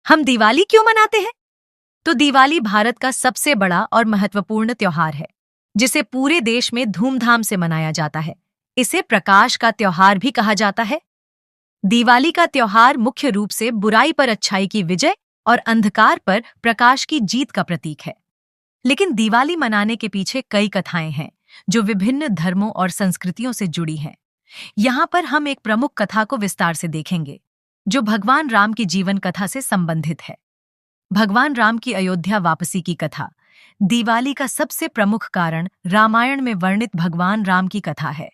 हम दिवाली क्यों मनाते हैं? तो दिवाली भारत का सबसे बड़ा और महत्वपूर्ण त्योहार है, जिसे पूरे देश में धूमधाम से मनाया जाता है। इसे प्रकाश का त्योहार भी कहा जाता है। दिवाली का त्योहार मुख्य रूप से बुराई पर अच्छाई की विजय और अंधकार पर प्रकाश की जीत का प्रतीक है। लेकिन दिवाली मनाने के पीछे कई कथाएं हैं, जो विभिन्न धर्मों और संस्कृतियों से जुड़ी हैं। यहाँ पर हम एक प्रमुख कथा को विस्तार से देखेंगे, जो भगवान राम की जीवन कथा से संबंधित है। भगवान राम की अयोध्या वापसी की कथा। दिवाली का सबसे प्रमुख कारण रामायण में वर्णित भगवान राम की कथा है।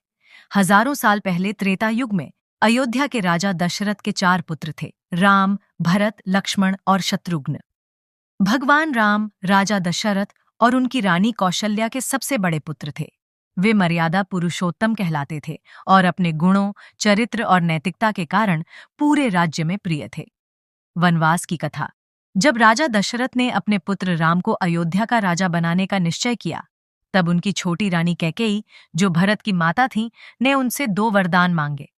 हजारों साल पहले त्रेता युग में अयोध्या के राजा दशरथ के 4 पुत्र थे: राम, भरत, लक्ष्मण और शत्रुघ्न। भगवान राम राजा दशरथ और उनकी रानी कौशल्या के सबसे बड़े पुत्र थे। वे मर्यादा पुरुषोत्तम कहलाते थे और अपने गुणों, चरित्र और नैतिकता के कारण पूरे राज्य में प्रिय थे। वनवास की कथा। जब राजा दशरथ ने अपने पुत्र राम को अयोध्या का राजा बनाने का निश्चय किया, तब उनकी छोटी रानी कैकेयी, जो भरत की माता थीं, ने उनसे 2 वरदान मांगे।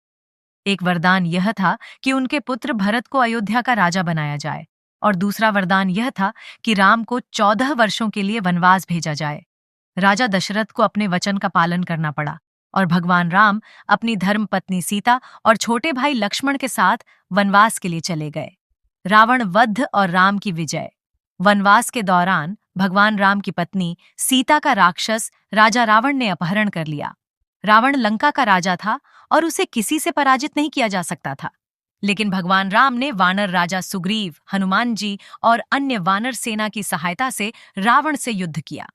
एक वरदान यह था कि उनके पुत्र भरत को अयोध्या का राजा बनाया जाए, और दूसरा वरदान यह था कि राम को 14 वर्षों के लिए वनवास भेजा जाए। राजा दशरथ को अपने वचन का पालन करना पड़ा, और भगवान राम अपनी धर्मपत्नी सीता और छोटे भाई लक्ष्मण के साथ वनवास के लिए चले गए। रावण वध और राम की विजय। वनवास के दौरान भगवान राम की पत्नी सीता का राक्षस राजा रावण ने अपहरण कर लिया। रावण लंका का राजा था और उसे किसी से पराजित नहीं किया जा सकता था। लेकिन भगवान राम ने वानर राजा सुग्रीव, हनुमान जी और अन्य वानर सेना की सहायता से रावण से युद्ध किया।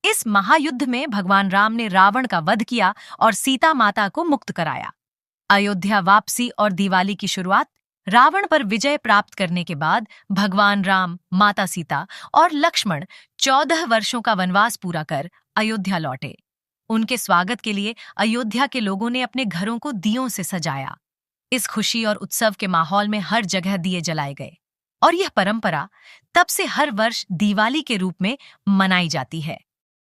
इस महायुद्ध में भगवान राम ने रावण का वध किया और सीता माता को मुक्त कराया। अयोध्या वापसी और दिवाली की शुरुआत। रावण पर विजय प्राप्त करने के बाद भगवान राम, माता सीता और लक्ष्मण 14 वर्षों का वनवास पूरा कर अयोध्या लौटे। उनके स्वागत के लिए अयोध्या के लोगों ने अपने घरों को दियों से सजाया। इस खुशी और उत्सव के माहौल में हर जगह दिए जलाए गए, और यह परंपरा तब से हर वर्ष दिवाली के रूप में मनाई जाती है।